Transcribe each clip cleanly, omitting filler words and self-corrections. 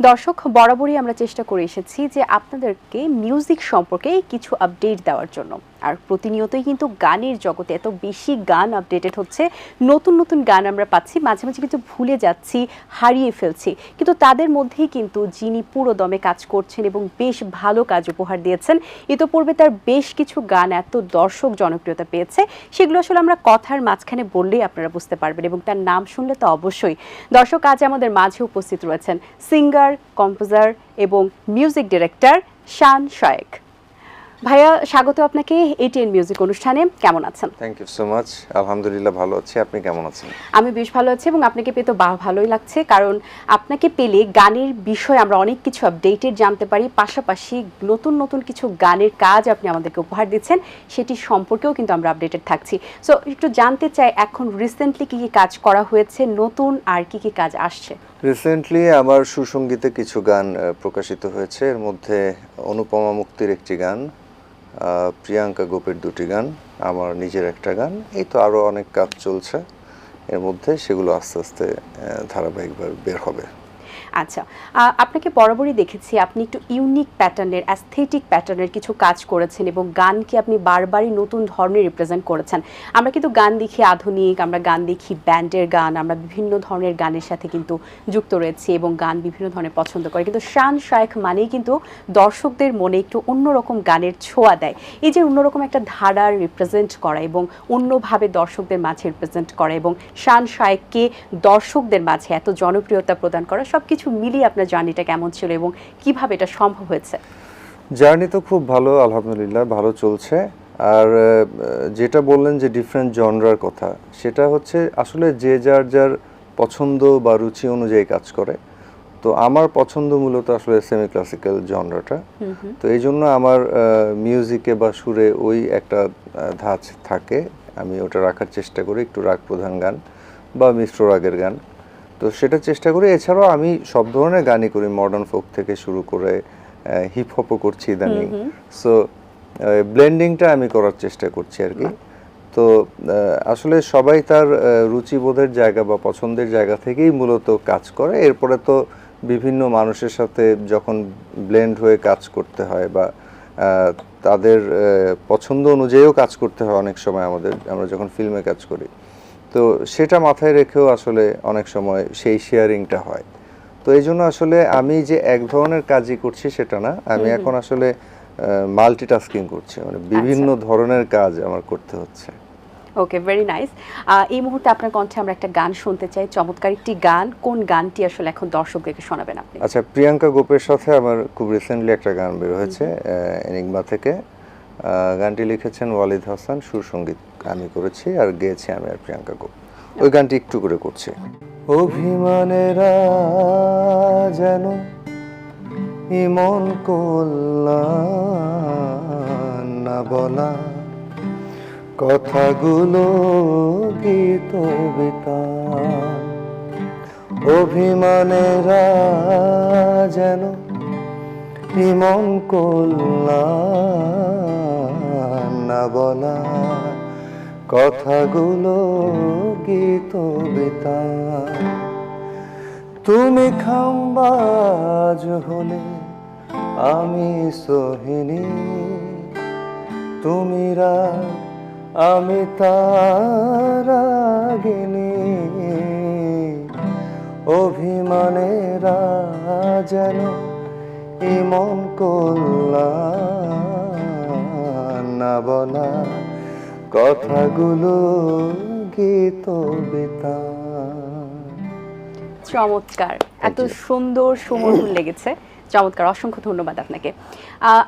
দর্শক বরাবরই আমরা চেষ্টা করে এসেছি যে আপনাদেরকে মিউজিক সম্পর্কে কিছু আপডেট দেওয়ার জন্য। আর প্রতিনিয়তই কিন্তু গানের জগতে এত বেশি গান আপডেটেড হচ্ছে, নতুন নতুন গান আমরা পাচ্ছি, মাঝে মাঝে কিন্তু ভুলে যাচ্ছি, হারিয়ে ফেলছি। কিন্তু তাদের মধ্যেই কিন্তু যিনি পুরো দমে কাজ করছেন এবং বেশ ভালো কাজ উপহার দিয়েছেন, ইতোপূর্বে তার বেশ কিছু গান এত দর্শক জনপ্রিয়তা পেয়েছে, সেগুলো আসলে আমরা কথার মাঝখানে বললেই আপনারা বুঝতে পারবেন, এবং তার নাম শুনলে তো অবশ্যই। দর্শক আজ আমাদের মাঝে উপস্থিত রয়েছেন সিঙ্গার, কম্পোজার এবং মিউজিক ডিরেক্টর শান শায়েক। ভাইয়া, স্বাগত আপনাকে এটিএন মিউজিক অনুষ্ঠানে। কেমন আছেন? Thank you so much. আলহামদুলিল্লাহ ভালো আছি। আপনি কেমন আছেন? আমি বেশ ভালো আছি, এবং আপনাকে পেয়ে তো ভালোই লাগছে, কারণ আপনাকে পেলে গানের বিষয়ে আমরা অনেক কিছু আপডেটেড জানতে পারি, পাশাপাশি নতুন নতুন কিছু গানের কাজ আপনি আমাদেরকে উপহার দিচ্ছেন, সেটি সম্পর্কেও কিন্তু আমরা আপডেটেড থাকছি। সো একটু জানতে চাই, এখন রিসেন্টলি কী কী কাজ করা হয়েছে, নতুন আর কী কী কাজ আসছে? রিসেন্টলি আমার সুসঙ্গীতে কিছু গান প্রকাশিত হয়েছে। এর মধ্যে অনুপমা মুক্তির একটি গান, প্রিয়াঙ্কা গোপের দুটি গান, আমার নিজের একটা গান, এই তো আরও অনেক কাজ চলছে এর মধ্যে, সেগুলো আস্তে আস্তে ধারাবাহিকভাবে বের হবে। আচ্ছা, আপনাকে বরাবরই দেখেছি আপনি একটু ইউনিক প্যাটার্নের, অ্যাস্থেটিক প্যাটার্নের কিছু কাজ করেছেন, এবং গানকে আপনি বারবারই নতুন ধরনের রিপ্রেজেন্ট করেছেন। আমরা কিন্তু গান দেখি আধুনিক, আমরা গান দেখি ব্যান্ডের গান, আমরা বিভিন্ন ধরনের গানের সাথে কিন্তু যুক্ত রয়েছি এবং গান বিভিন্ন ধরনের পছন্দ করে, কিন্তু শান শায়েক মানেই কিন্তু দর্শকদের মনে একটু অন্যরকম গানের ছোঁয়া দেয়। এই যে অন্যরকম একটা ধারার রিপ্রেজেন্ট করা এবং অন্যভাবে দর্শকদের মাঝে রিপ্রেজেন্ট করা, এবং শান শায়েককে দর্শকদের মাঝে এত জনপ্রিয়তা প্রদান করা, সব কিছু মিলিয়ে আপনার জার্নিটা কেমন ছিল এবং কিভাবে এটা সম্ভব হয়েছে? জার্নি তো খুব ভালো, আলহামদুলিল্লাহ ভালো চলছে। আর যেটা বললেন যে ডিফারেন্ট জনরার কথা, সেটা হচ্ছে আসলে যে যার যার পছন্দ বা রুচি অনুযায়ী কাজ করে। তো আমার পছন্দ মূলত আসলে সেমি ক্লাসিক্যাল জনরাটা। তো এই জন্য আমার মিউজিকে বা সুরে ওই একটা ধাঁচ থাকে, আমি ওটা রাখার চেষ্টা করি, একটু রাগ প্রধান গান বা মিশ্র রাগের গান, তো সেটা চেষ্টা করি। এছাড়াও আমি সব ধরনের গানই করি, মডার্ন ফোক থেকে শুরু করে হিপ হপও করছি ইদানিং। সো ব্লেন্ডিংটা আমি করার চেষ্টা করছি আর কি। তো আসলে সবাই তার রুচিবোধের জায়গা বা পছন্দের জায়গা থেকেই মূলত কাজ করে। এরপরে তো বিভিন্ন মানুষের সাথে যখন ব্লেন্ড হয়ে কাজ করতে হয় বা তাদের পছন্দ অনুযায়ীও কাজ করতে হয় অনেক সময় আমরা যখন ফিল্মে কাজ করি, তো সেটা মাথায় রেখেও আসলে অনেক সময় সেই শেয়ারিংটা হয়। তো এই জন্য আসলে আমি যে এক ধরনের কাজই করছি সেটা না, আমি এখন আসলে মাল্টিটাস্কিং করছি, মানে বিভিন্ন ধরনের কাজ আমার করতে হচ্ছে। ওকে, ভেরি নাইস। এই মুহূর্তে আপনার কণ্ঠে আমরা একটা গান শুনতে চাই, চমৎকার একটি গান। কোন গানটি আসলে এখন দর্শকদেরকে শোনাবেন আপনি? আচ্ছা, প্রিয়াঙ্কা গোপের সাথে আমার খুব রিসেন্টলি একটা গান বের হয়েছে এনিগমা থেকে। গানটি লিখেছেন ওয়ালিদ হাসান, সুর সঙ্গীত আমি করেছি, আর গেয়েছি আমি আর প্রিয়াঙ্কা গোপ। ওই গানটি একটু করে করছি। অভিমানেরা যেন ইমন কল্যাণ না বলা কথাগুলো গীত বিতান, অভিমানেরা যেন ইমন কল্যাণ না বলা কথাগুলো গীত বিতান, তুমি খামবাজ হলে আমি সোহিনী, তুমি রাগ আমি তারাগিনী, অভিমানেরা যেন ইমন কল্যাণ না বলা কথাগুলো গীত বিতান। চমৎকার, এত সুন্দর সুমধুর লেগেছে, চমৎকার, অসংখ্য ধন্যবাদ আপনাকে।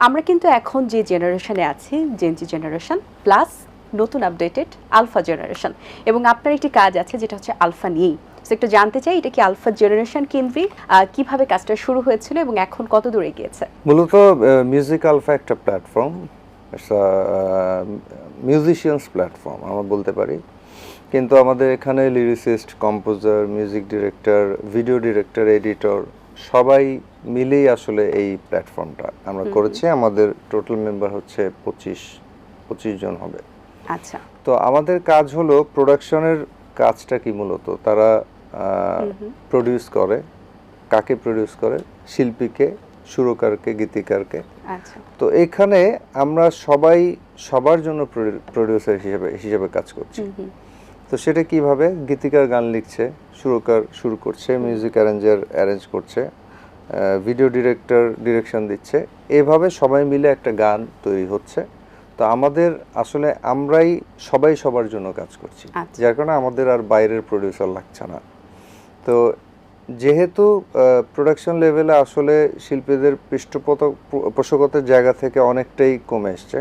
আমরা কিন্তু এখন যে জেনারেশনে আছি, জেনজি জেনারেশন প্লাস নতুন আপডেটেড আলফা জেনারেশন, এবং আপনার একটি কাজ আছে যেটা হচ্ছে আলফা নিয়েই। সো একটু জানতে চাই, এটা কি আলফা জেনারেশন কেন্দ্রিক, কিভাবে কাজটা শুরু হয়েছিল এবং এখন কত দূরে গিয়েছে? মূলত মিউজিক আলফা একটা প্ল্যাটফর্ম, মিউজিশিয়ানস প্ল্যাটফর্ম আমরা বলতে পারি, কিন্তু আমাদের এখানে lyricist, composer, music director, video director, editor সবাই মিলেই আসলে এই প্ল্যাটফর্মটা আমরা করেছি। আমাদের টোটাল মেম্বার হচ্ছে 25 জন হবে। আচ্ছা, তো আমাদের কাজ হলো প্রোডাকশনের কাজটা কি, মূলত তারা প্রডিউস করে, কাকে প্রডিউস করে, শিল্পীকে, সুরকারকে, গীতিকারকে। আচ্ছা। তো এখানে আমরা সবাই সবার জন্য প্রডিউসার হিসেবে কাজ করছি। তো সেটা কিভাবে, গীতিকার গান লিখছে, সুরকার সুর করছে, মিউজিক অ্যারেঞ্জার অ্যারেঞ্জ করছে, ভিডিও ডিরেক্টর ডিরেকশন দিচ্ছে, এভাবে সবাই মিলে একটা গান তৈরি হচ্ছে। তো আমাদের আসলে আমরাই সবাই সবার জন্য কাজ করছি, যার কারণে আমাদের আর বাইরের প্রডিউসার লাগছে না। তো যেহেতু প্রোডাকশন লেভেলে আসলে শিল্পীদের পৃষ্ঠপোষকতার জায়গা থেকে অনেকটাই কমে এসছে,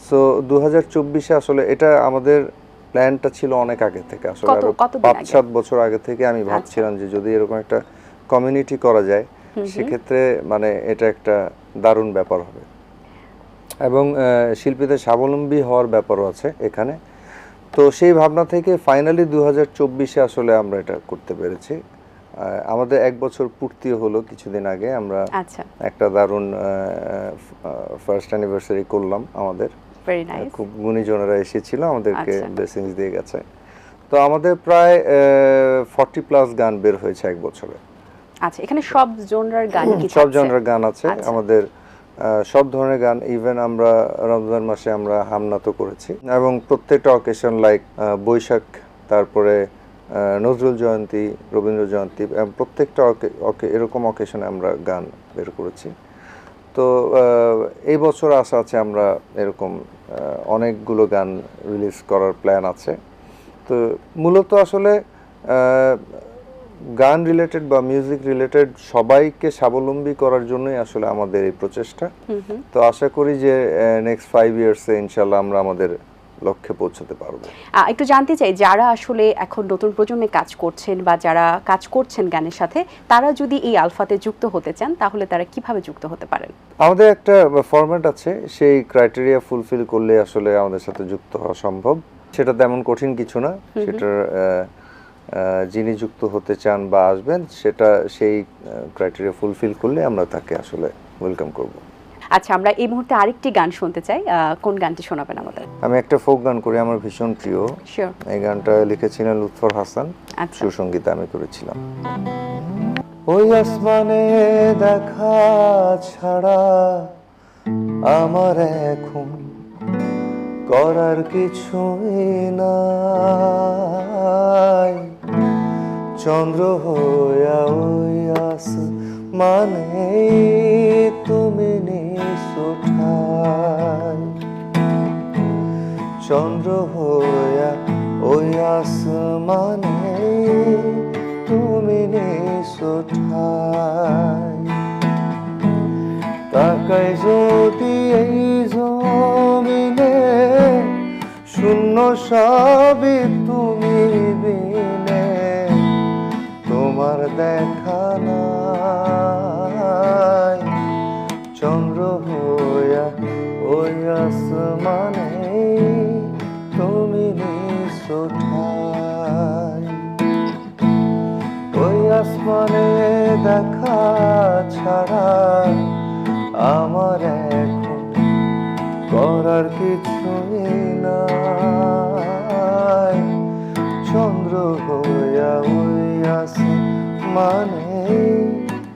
সো 2024-এ আসলে এটা আমাদের প্ল্যানটা ছিল অনেক আগে থেকে, আসলে আরো 5-7 বছর আগে থেকে আমি ভাবছিলাম যে যদি এরকম একটা কমিউনিটি করা যায় সেক্ষেত্রে মানে এটা একটা দারুণ ব্যাপার হবে, এবং শিল্পীদের স্বাবলম্বী হওয়ার ব্যাপারও আছে এখানে। তো সেই ভাবনা থেকে ফাইনালি 2024-এ আসলে আমরা এটা করতে পেরেছি। আমাদের 1 বছর পূর্তি হলো কিছুদিন আগে, আমরা একটা দারুণ ফার্স্ট অ্যানিভার্সারি করলাম আমাদের। খুব গুণীজনেরা এসেছিল, আমাদেরকে ব্লেসিংস দিয়ে গেছে। তো আমাদের প্রায় 40+ গান বের হয়েছে 1 বছরে। আচ্ছা, এখানে সব জনরার গান কি আছে? সব জনরার গান আছে আমাদের, সব ধরনের গান। ইভেন আমরা রমজান মাসে আমরা হামনাতো করেছি, এবং প্রত্যেকটা অকেশন লাইক বৈশাখ, তারপরে নজরুল জয়ন্তী, রবীন্দ্র জয়ন্তী, প্রত্যেকটা এরকম অকেশনে আমরা গান বের করেছি। তো এই বছর আশা আছে আমরা এরকম অনেকগুলো গান রিলিজ করার প্ল্যান আছে। তো মূলত আসলে গান রিলেটেড বা মিউজিক রিলেটেড সবাইকে স্বাবলম্বী করার জন্যই আসলে আমাদের এই প্রচেষ্টা। তো আশা করি যে নেক্সট 5 ইয়ার্সে ইনশাল্লাহ আমরা আমাদের লক্ষ্যে পৌঁছতে পারবো। একটু জানতে চাই, যারা আসলে এখন নতুন প্রজন্মে কাজ করছেন বা যারা কাজ করছেন গানের সাথে, তারা যদি এই আলফাতে যুক্ত হতে চান তাহলে তারা কিভাবে যুক্ত হতে পারেন? আমাদের একটা ফরম্যাট আছে, সেই ক্রাইটেরিয়া ফুলফিল করলে আসলে আমাদের সাথে যুক্ত হওয়া সম্ভব। সেটা তেমন কঠিন কিছু না, সেটার যিনি যুক্ত হতে চান বা আসবেন সেটা সেই ক্রাইটেরিয়া ফুলফিল করলে আমরা তাকে আসলে ওয়েলকাম করব। আচ্ছা, আমরা এই মুহূর্তে আরেকটি গান শুনতে চাই, কোন গানটি শোনাবেন আমাদের? আমি একটা ফোক গান করি, আমার ভীষণ প্রিয়। শিওর। এই গানটা লিখেছিলেন লুৎফর হাসান, সুসঙ্গীত আমি করেছিলাম। ওই আসমানে দেখা ছাড়া আমার এখন করার কিছুই নাই, চন্দ্র হইয়া ওই আসমানে তুমি নিশোঠাই, চন্দ্র হইয়া ওই আসমানে তুমি নিশোঠাই, তাকাই যদি এই জমিনে শূন্য সবই তুমি বিনে, তোমার দেখা নাই, চন্দ্র হইয়া ওই আসমানে তুমি নিশোঠাই, ওই আসমানে দেখা ছাড়া আমার এখন করার কিছুই নাই, চন্দ্র হইয়া ওই আসমানে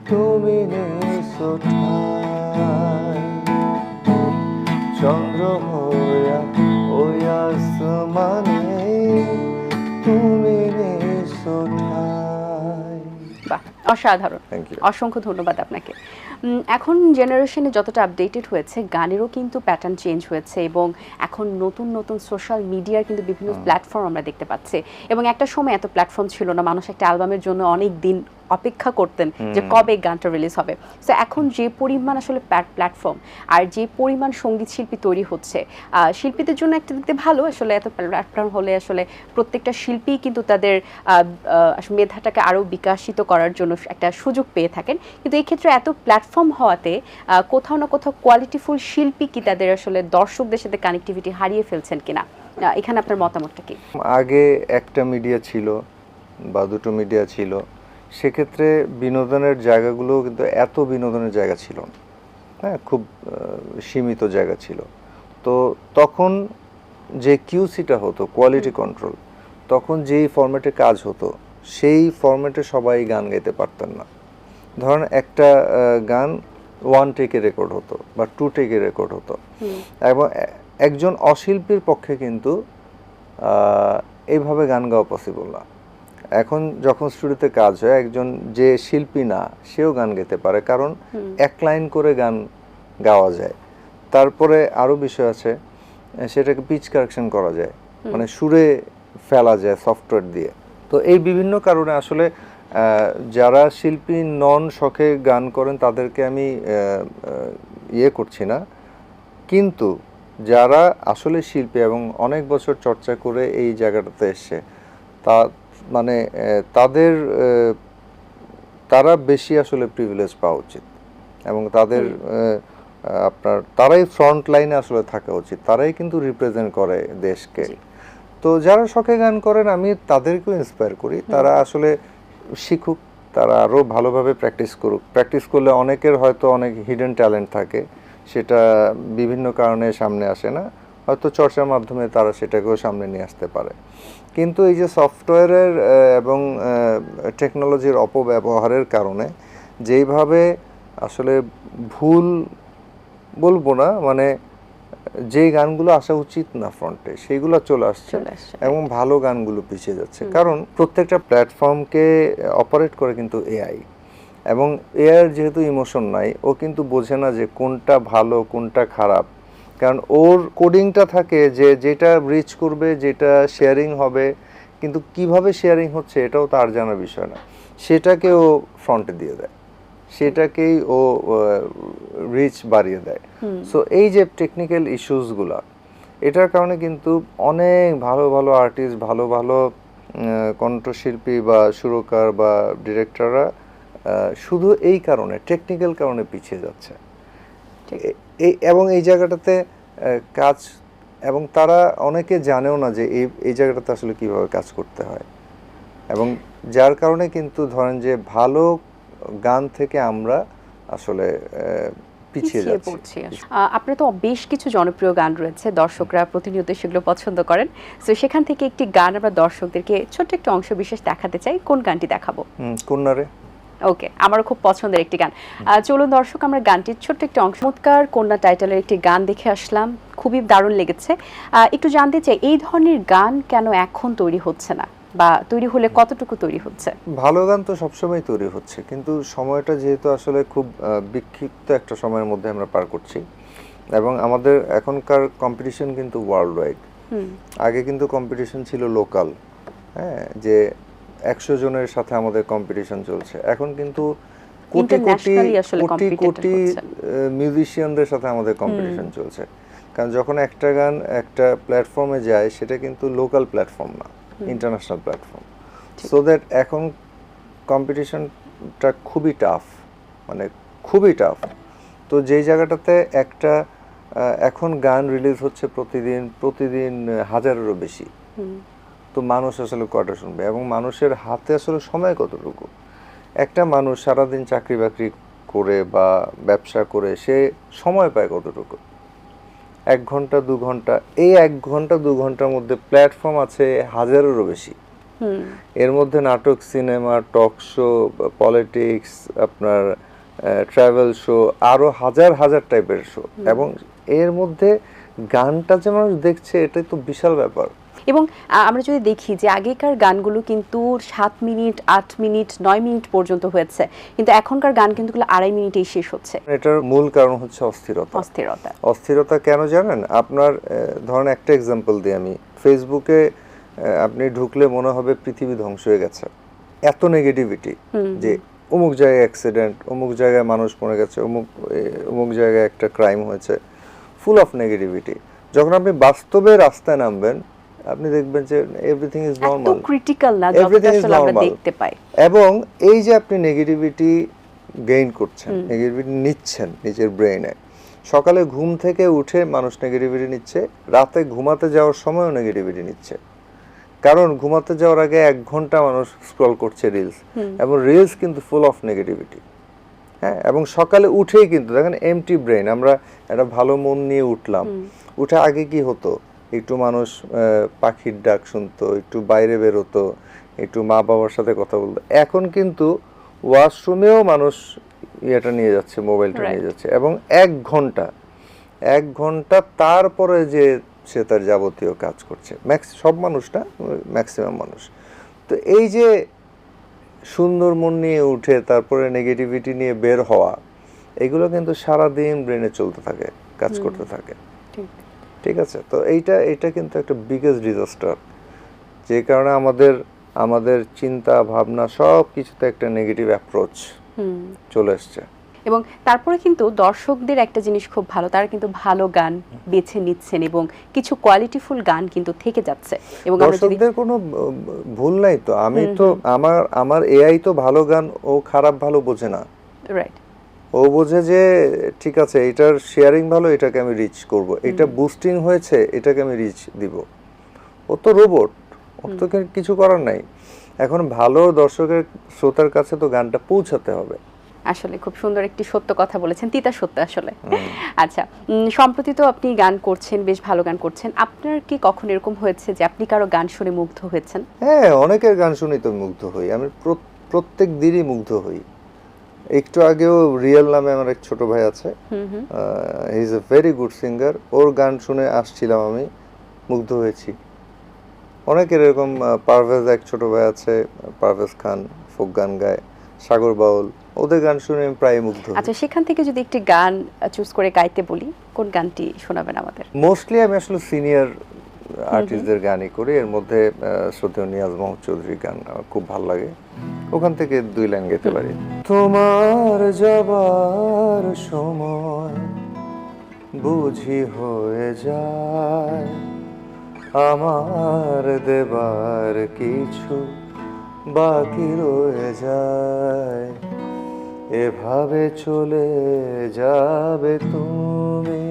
তুমি নিশোঠাই, চন্দ্র হইয়া ওই আসমানে তুমি নিশোঠাই। বাহ, অসাধারণ, অসংখ্য ধন্যবাদ আপনাকে। এখন জেনারেশনে যতটা আপডেটেড হয়েছে, গানেরও কিন্তু প্যাটার্ন চেঞ্জ হয়েছে, এবং এখন নতুন নতুন সোশ্যাল মিডিয়ার কিন্তু বিভিন্ন প্ল্যাটফর্ম আমরা দেখতে পাচ্ছি, এবং একটা সময় এত প্ল্যাটফর্ম ছিল না, মানুষ একটা অ্যালবামের জন্য অনেক দিন অপেক্ষা করতেন যে কবে গানটা রিলিজ হবে। সো এখন যে পরিমাণ আসলে প্ল্যাটফর্ম আর যে পরিমাণ সঙ্গীত শিল্পী তৈরি হচ্ছে, শিল্পীদের জন্য একটা দিতে ভালো, আসলে এত প্ল্যাটফর্ম হলে আসলে প্রত্যেকটা শিল্পী কিন্তু তাদের মেধাটাকে আরও বিকশিত করার জন্য একটা সুযোগ পেয়ে থাকেন। কিন্তু এই ক্ষেত্রে এত প্ল্যাটফর্ম হওয়াতে কোথাও না কোথাও কোয়ালিটিফুল শিল্পী কি তাদের আসলে দর্শকদের সাথে কানেক্টিভিটি হারিয়ে ফেলছেন কিনা, এখানে আপনার মতামতটা কি? আগে একটা মিডিয়া ছিল বা দুটো মিডিয়া ছিল, সেক্ষেত্রে বিনোদনের জায়গাগুলো কিন্তু এত বিনোদনের জায়গা ছিল না, হ্যাঁ, খুব সীমিত জায়গা ছিল। তো তখন যে কিউসিটা হতো, কোয়ালিটি কন্ট্রোল, তখন যেই ফরম্যাটে কাজ হতো সেই ফরম্যাটে সবাই গান গাইতে পারতেন না। ধরেন একটা গান 1 টেকে রেকর্ড হতো বা 2 টেকে রেকর্ড হতো, এবং একজন অশিল্পীর পক্ষে কিন্তু এইভাবে গান গাওয়া পসিবল না। এখন যখন স্টুডিওতে কাজ হয়, একজন যে শিল্পী না সেও গান গেতে পারে, কারণ এক লাইন করে গান গাওয়া যায়। তারপরে আরও বিষয় আছে, সেটাকে পিচ কারেকশন করা যায়, মানে সুরে ফেলা যায় সফটওয়্যার দিয়ে। তো এই বিভিন্ন কারণে আসলে যারা শিল্পী নন, শখে গান করেন, তাদেরকে আমি ইয়ে করছি না, কিন্তু যারা আসলে শিল্পী এবং অনেক বছর চর্চা করে এই জায়গাটাতে এসছে, তা মানে তারা বেশি আসলে প্রিভিলেজ পাওয়া উচিত, এবং তাদের তারাই ফ্রন্ট লাইনে আসলে থাকা উচিত, তারাই কিন্তু রিপ্রেজেন্ট করে দেশকে। তো যারা শখে গান করেন, আমি তাদেরকেও ইন্সপায়ার করি, তারা আসলে শিখুক, তারা আরও ভালোভাবে প্র্যাকটিস করুক। প্র্যাকটিস করলে অনেকের হয়তো অনেক হিডেন ট্যালেন্ট থাকে, সেটা বিভিন্ন কারণে সামনে আসে না, হয়তো চর্চার মাধ্যমে তারা সেটাকেও সামনে নিয়ে আসতে পারে। কিন্তু এই যে সফটওয়্যারের এবং টেকনোলজির অপব্যবহারের কারণে যেইভাবে আসলে ভুল বলবো না, মানে যেই গানগুলো আসা উচিত না ফ্রন্টে, সেইগুলো চলে আসছে, এবং ভালো গানগুলো পিছিয়ে যাচ্ছে। কারণ প্রত্যেকটা প্ল্যাটফর্মকে অপারেট করে কিন্তু এআই, এবং এআইয়ের যেহেতু ইমোশন নাই, ও কিন্তু বোঝে না যে কোনটা ভালো কোনটা খারাপ, কারণ ওর কোডিংটা থাকে যে যেটা রিচ করবে, যেটা শেয়ারিং হবে, কিন্তু কিভাবে শেয়ারিং হচ্ছে এটাও তার জানার বিষয় না, সেটাকে ও ফ্রন্টে দিয়ে দেয়, সেটাকেই ও রিচ বাড়িয়ে দেয়। সো এই যে টেকনিক্যাল ইস্যুসগুলা, এটার কারণে কিন্তু অনেক ভালো ভালো আর্টিস্ট, ভালো ভালো কণ্ঠশিল্পী বা সুরকার বা ডিরেক্টররা শুধু এই কারণে, টেকনিক্যাল কারণে পিছিয়ে যাচ্ছে। এবং এই জায়গাটাতে কাজ, এবং তারা অনেকে জানেও না যে এই জায়গাটাতে আসলে কিভাবে কাজ করতে হয়, এবং যার কারণে কিন্তু ধরেন যে ভালো গান থেকে আমরা আসলে পিছিয়ে যাচ্ছি। আপনার তো বেশ কিছু জনপ্রিয় গান রয়েছে, দর্শকরা প্রতিনিয়ত সেগুলো পছন্দ করেন, তো সেখান থেকে একটি গান আমরা দর্শকদেরকে ছোট্ট একটা অংশ বিশেষ দেখাতে চাই। কোন গানটি দেখাবো? কন্যারে। ওকে, আমারও খুব পছন্দের একটি গান। চলুন দর্শক, আমরা গানটির ছোট্ট একটি অংশ, চমৎকার কন্যা টাইটেলের একটি গান দেখে আসলাম, খুবই দারুণ লেগেছে। একটু জানতে চাই, এই ধরনের গান কেন এখন তৈরি হচ্ছে না, বা তৈরি হলে কতটুকু তৈরি হচ্ছে? ভালো গান তো সবসময় তৈরি হচ্ছে, কিন্তু সময়টা যেহেতু আসলে খুব বিক্ষিপ্ত একটা সময়ের মধ্যে আমরা পার করছি, এবং আমাদের এখনকার কম্পিটিশন কিন্তু ওয়ার্ল্ড ওয়াইড। আগে কিন্তু কম্পিটিশন ছিল লোকাল, হ্যাঁ, যে 100 জনের সাথে আমাদের কম্পিটিশন চলছে। এখন কিন্তু কোটি কোটি মিউজিশিয়ানদের সাথে আমাদের কম্পিটিশন চলছে, কারণ যখন একটা গান একটা প্ল্যাটফর্মে যায়, সেটা কিন্তু লোকাল প্ল্যাটফর্ম না, ইন্টারন্যাশনাল প্ল্যাটফর্ম। সো দ্যাট এখন কম্পিটিশনটা খুবই টাফ, মানে খুবই টাফ। তো যেই জায়গাটাতে একটা এখন গান রিলিজ হচ্ছে প্রতিদিন হাজারেরও বেশি, তো মানুষ আসলে কয়টা শুনবে, এবং মানুষের হাতে আসলে সময় কতটুকু? একটা মানুষ সারাদিন চাকরি বাকরি করে বা ব্যবসা করে সে সময় পায় কতটুকু? 1 ঘন্টা 2 ঘন্টা। এই 1 ঘন্টা 2 ঘন্টার মধ্যে প্ল্যাটফর্ম আছে হাজারেরও বেশি। এর মধ্যে নাটক, সিনেমা, টক শো, পলিটিক্স, আপনার ট্রাভেল শো, আরো হাজার হাজার টাইপের শো, এবং এর মধ্যে গানটা যে মানুষ দেখছে, এটাই তো বিশাল ব্যাপার। এবং আমরা যদি দেখি যে আগেকার গানগুলো কিন্তু 7 মিনিট, 8 মিনিট, 9 মিনিট পর্যন্ত হয়েছে, কিন্তু এখনকার গান কিন্তু 2.5 মিনিটেই শেষ হচ্ছে। এটার মূল কারণ হচ্ছে অস্থিরতা। কেন জানেন? আপনার ধরেন একটা এক্সাম্পল দিই আমি। ফেসবুকে আপনি ঢুকলে মনে হবে পৃথিবী ধ্বংস হয়ে গেছে, এত নেগেটিভিটি, যে অমুক জায়গায় অ্যাক্সিডেন্ট, অমুক জায়গায় মানুষ মরে গেছে, অমুক জায়গায় একটা ক্রাইম হয়েছে, ফুল অফ নেগেটিভিটি। যখন আপনি বাস্তবে রাস্তায় নামবেন, আপনি দেখবেন যে এভরিথিং ইজ নরমাল, ক্রিটিক্যাল না, যতটা আসলে আমরা দেখতে পাই। এবং এই যে আপনি নেগেটিভিটি গেইন করছেন, নেগেটিভিটি নিচ্ছেন নিজের ব্রেইনে, সকালে ঘুম থেকে উঠে মানুষ নেগেটিভিটি নিচ্ছে, রাতে ঘুমাতে যাওয়ার সময়ও নেগেটিভিটি নিচ্ছে, কারণ ঘুমাতে যাওয়ার আগে 1 ঘন্টা মানুষ স্ক্রল করছে রিলস, এবং রিলস কিন্তু ফুল অফ নেগেটিভিটি। হ্যাঁ, এবং সকালে উঠেই কিন্তু দেখেন এমটি ব্রেন, আমরা একটা ভালো মন নিয়ে উঠলাম, উঠে আগে কি হতো, একটু মানুষ পাখির ডাক শুনতো, একটু বাইরে বেরোতো, একটু মা বাবার সাথে কথা বলতো। এখন কিন্তু ওয়াশরুমেও মানুষ ইয়েটা নিয়ে যাচ্ছে, মোবাইলটা নিয়ে Right. যাচ্ছে, এবং 1 ঘন্টা তারপরে যে সে তার যাবতীয় কাজ করছে, সব মানুষ না, ম্যাক্সিমাম মানুষ। তো এই যে সুন্দর মন নিয়ে উঠে তারপরে নেগেটিভিটি নিয়ে বের হওয়া, এগুলো কিন্তু সারাদিন ব্রেনে চলতে থাকে, কাজ করতে থাকে। ঠিক। ঠিক আছে, তো এইটা কিন্তু একটা বিগেস্ট ডিজাস্টার, যে কারণে আমাদের চিন্তা ভাবনা সব কিছুতে একটা নেগেটিভ অ্যাপ্রোচ চলে এসছে। এবং তারপরে কিন্তু দর্শকদের একটা জিনিস খুব ভালো, তারা কিন্তু ভালো গান বেছে নিচ্ছেন এবং কিছু কোয়ালিটিফুল গান কিন্তু থেকে যাচ্ছে। এবং আমরা যদি দর্শকদের কোনো ভুল নাই তো, আমি তো আমার এআই তো ভালো গান ও খারাপ ভালো বোঝে না। রাইট, ও বোঝে যে ঠিক আছে এটার শেয়ারিং ভালো, এটাকে আমি রিচ করব, এটা বুস্টিং হয়েছে, এটাকে আমি রিচ দিব। ও তো রোবট, ওর তো কিছু করার নাই। এখন ভালো দর্শকের শ্রোতার কাছে তো গানটা পৌঁছাতে হবে। আসলে খুব সুন্দর একটি সত্য কথা বলেছেন, তিতা সত্য আসলে। আচ্ছা, সম্প্রতি তো আপনি গান করছেন, বেশ ভালো গান করছেন। আপনার কি কখনো এরকম হয়েছে যে আপনি কারো গান শুনে মুগ্ধ হয়েছেন? হ্যাঁ, অনেকের গান শুনি তো মুগ্ধ হই, আমি প্রত্যেক দিনই মুগ্ধ হই। একটু আগেও রিয়েল নামে আমার এক ছোট ভাই আছে, he is a very good singer, ওর গান শুনে আসছিলাম, আমি মুগ্ধ হয়েছি। অনেকের এরকম, পারভেজ এক ছোট ভাই আছে, পারভেজ খান ফোক গান গায়, সাগর বাউল, ওদের গান শুনে আমি প্রায় মুগ্ধ হই। আচ্ছা, সেখান থেকে যদি একটি গান চুজ করে গাইতে বলি, কোন গানটি শোনাবেন আমাদের? মোস্টলি আমি আসলে সিনিয়র আর্টিস্টদের গানই করি, এর মধ্যে শ্রদ্ধেয় নিয়াজ মোহাম্মদ চৌধুরীর গান আমার খুব ভালো লাগে, ওখান থেকে 2 লাইন গাইতে পারি। তোমার যাবার সময় বুঝি হয়ে যায়, আমার দেবার কিছু বাকি রয়ে যায়, এভাবে চলে যাবে তুমি,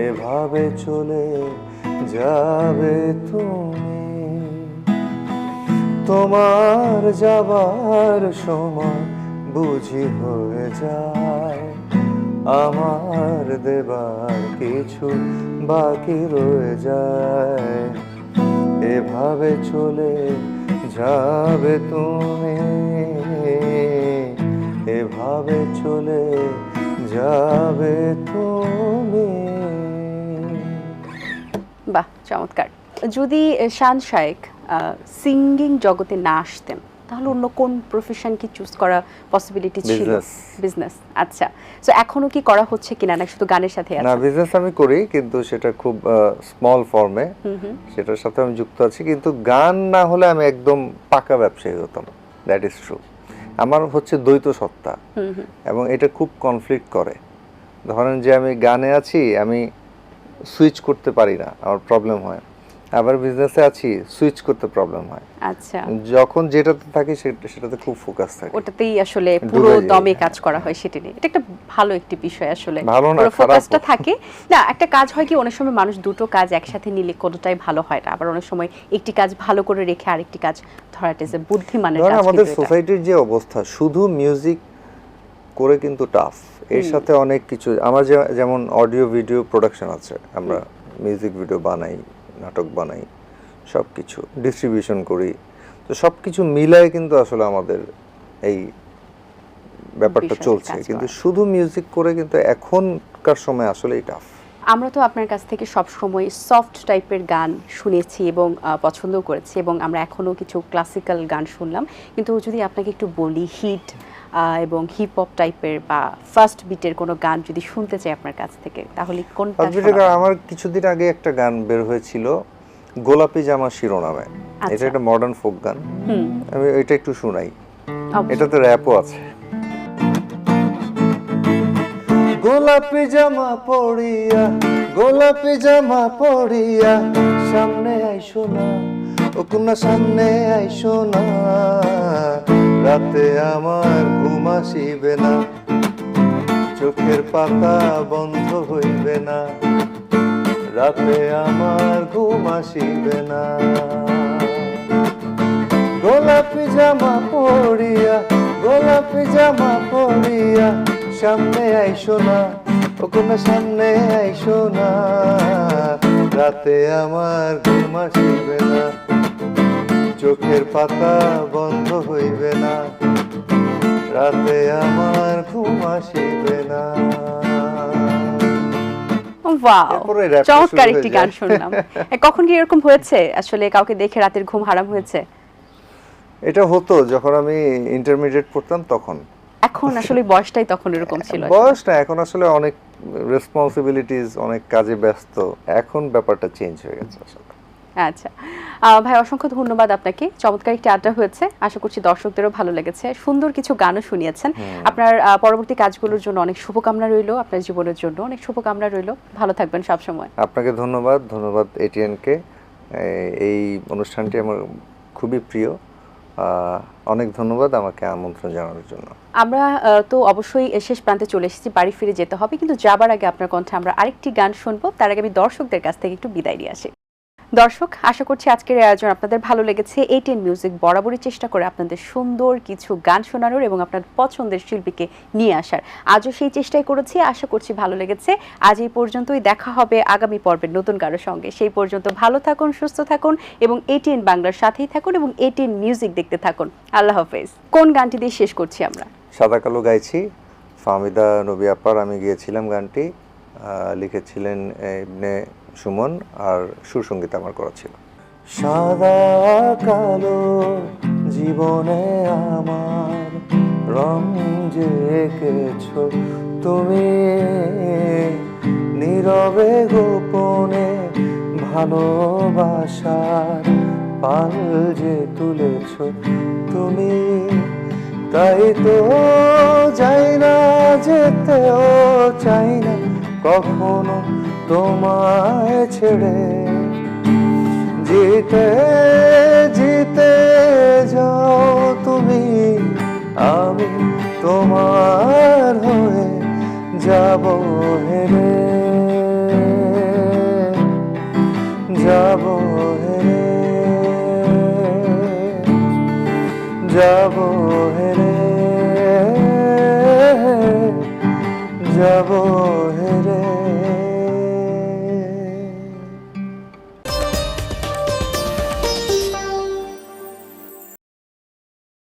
এভাবে চলে যাবে তুমি, তোমার যাবার সময় বুঝি হয়ে যায়, আমার দেবার কিছু বাকি রয়ে যায়, এভাবে চলে যাবে তুমি, এভাবে চলে যাবে তুমি। বাহ, চমৎকার। যদি শান শায়েক সিঙ্গিং জগতে না আসতেন, তাহলে অন্য কোন প্রফেশন কি চুজ করা পসিবিলিটি ছিল? বিজনেস। আচ্ছা, সো এখনো কি করা হচ্ছে কিনা, না শুধু গানের সাথে আছে? না, বিজনেস আমি করি, কিন্তু সেটা খুব স্মল ফর্মে, সেটার সাথে আমি যুক্ত আছি, কিন্তু গান না হলে আমি একদম পাকা ব্যবসায়ী হতাম, দ্যাট ইজ ট্রু। আমার হচ্ছে দ্বৈত সত্তা, এবং এটা খুব কনফ্লিক্ট করে। ধরেন যে আমি গানে আছি, আমি সুইচ করতে পারি না, আমার প্রবলেম হয়, আবার বিজনেসে আছি, সুইচ করতে প্রবলেম হয়। আচ্ছা, যখন যেটাতে থাকি সেটাতে খুব ফোকাস থাকে, ওটাতেই আসলে পুরো দমে কাজ করা হয়, সেটা নিয়ে। এটা একটা ভালো একটি বিষয় আসলে, ভালো না, পুরো খারাপ ফোকাসটা থাকে না। একটা কাজ হয় কি, অনেক সময় মানুষ দুটো কাজ একসাথে নিলে কোনোটাই ভালো হয় না, আবার অনেক সময় একটি কাজ ভালো করে রেখে আরেকটি কাজ ধরাটা যে বুদ্ধিমানের কাজ। আমাদের সোসাইটির যে অবস্থা, শুধু মিউজিক করে কিন্তু টাফ, এর সাথে অনেক কিছু, আমার যেমন অডিও ভিডিও প্রোডাকশন আছে, আমরা মিউজিক ভিডিও বানাই, নাটক বানাই, সব কিছু ডিস্ট্রিবিউশন করি, তো সব কিছু মিলায় কিন্তু আসলে আমাদের এই ব্যাপারটা চলছে, কিন্তু শুধু মিউজিক করে কিন্তু এখনকার সময় আসলেই টাফ। আমরা তো আপনার কাছ থেকে সব সময় সফট টাইপের গান শুনেছি এবং পছন্দও করেছি, এবং আমরা এখনো কিছু ক্লাসিক্যাল গান শুনলাম, কিন্তু যদি আপনাকে একটু বলি হিট এবং হিপ হপ টাইপের বা ফার্স্ট বিটের কোনো গান যদি শুনতে চাই আপনার কাছ থেকে, তাহলে কোনটা শোনাবেন? আমার কিছুদিন আগে একটা গান বের হয়েছিল, গোলাপি জামা শিরোনামে, এটা একটা মডার্ন ফোক গান, আমি এটা একটু শোনাই, এটাতে র‍্যাপও আছে। গোলাপি জামা পড়িয়া, গোলাপি জামা পড়িয়া, সামনে আইসো না, ও কোনা সামনে আইসো না, রাতে আমার ঘুম আসিবে না, চোখের পাতা বন্ধ হইবে না, রাতে আমার ঘুম আসিবে না, গোলাপি জামা পড়িয়া, গোলাপি জামা পড়িয়া, সামনে আইসো না, ও কোনা সামনে আইসো না, রাতে আমার ঘুম আসিবে না, চোখের পাতা বন্ধ হইবে না, রাতে আমার ঘুম আসিবে না। ওয়াও, এরপরে rap টা চমৎকার শুরু একটি হয়ে গান যায়। শুনলাম। কখন কি এরকম হয়েছে আসলে কাউকে দেখে রাতের ঘুম হারাম হয়েছে? এটা হতো যখন আমি ইন্টারমিডিয়েট পড়তাম তখন। এখন আসলে বয়সটাই তখন এরকম ছিল আসলে। বয়স না, এখন আসলে অনেক রেসপন্সিবিলিটিস, অনেক কাজে ব্যস্ত, এখন ব্যাপারটা চেঞ্জ হয়ে গেছে আসলে। আচ্ছা, ভাই অসংখ্য ধন্যবাদ আপনাকে। চমৎকার একটি আড্ডা হয়েছে, আশা করছি দর্শকদেরও ভালো লেগেছে। সুন্দর কিছু গানও শুনিয়েছেন। আপনার পরবর্তী কাজগুলোর জন্য অনেক শুভকামনা রইলো, আপনার জীবনের জন্য অনেক শুভকামনা রইলো। ভালো থাকবেন সবসময়। আপনাকে ধন্যবাদ, ধন্যবাদ এটিএনকে। এই অনুষ্ঠানটি আমার খুবই প্রিয়। অনেক ধন্যবাদ আমাকে আমন্ত্রণ জানানোর জন্য। আমরা তো অবশ্যই শেষ প্রান্তে চলে এসেছি, বাড়ি ফিরে যেতে হবে, কিন্তু যাবার আগে আপনার কণ্ঠে আমরা আরেকটি গান শুনবো। তার আগে আমি দর্শকদের কাছ থেকে একটু বিদায় নিয়ে আসি। দর্শক, আশা করছি আজকের এই আয়োজন আপনাদের ভালো লেগেছে। এটিএন মিউজিক বরাবরই চেষ্টা করে আপনাদের সুন্দর কিছু গান শোনানোর এবং আপনার পছন্দের শিল্পীকে নিয়ে আসার। আজও সেই চেষ্টাই করেছি, আশা করছি ভালো লেগেছে। আজ এই পর্যন্তই, দেখা হবে আগামী পর্বের নতুন কারোর সঙ্গে। সেই পর্যন্ত ভালো থাকুন, সুস্থ থাকুন এবং এটিএন বাংলার সাথেই থাকুন এবং এটিএন মিউজিক দেখতে থাকুন। আল্লাহ হাফেজ। কোন গানটি দিয়ে শেষ করছি আমরা? সাদা কালো গাইছি, ফাহমিদা নবী আপার আমি গিয়েছিলাম গানটি, লিখেছিলেন ইবনে সুমন, আর সুরসঙ্গীত আমার করা ছিল। সাদা কালো জীবনে আমার রং যে এঁকেছো তুমি, নীরবে গোপনে ভালোবাসার পাল যে তুলেছো তুমি, তাই তো যাই না, যেতেও চাই না কখনো তোমায় ছেড়ে। জিতে জিতে যাও তুমি, আমি তোমার হয়ে যাব হেরে, যাব হেরে, যাব হেরে, যাব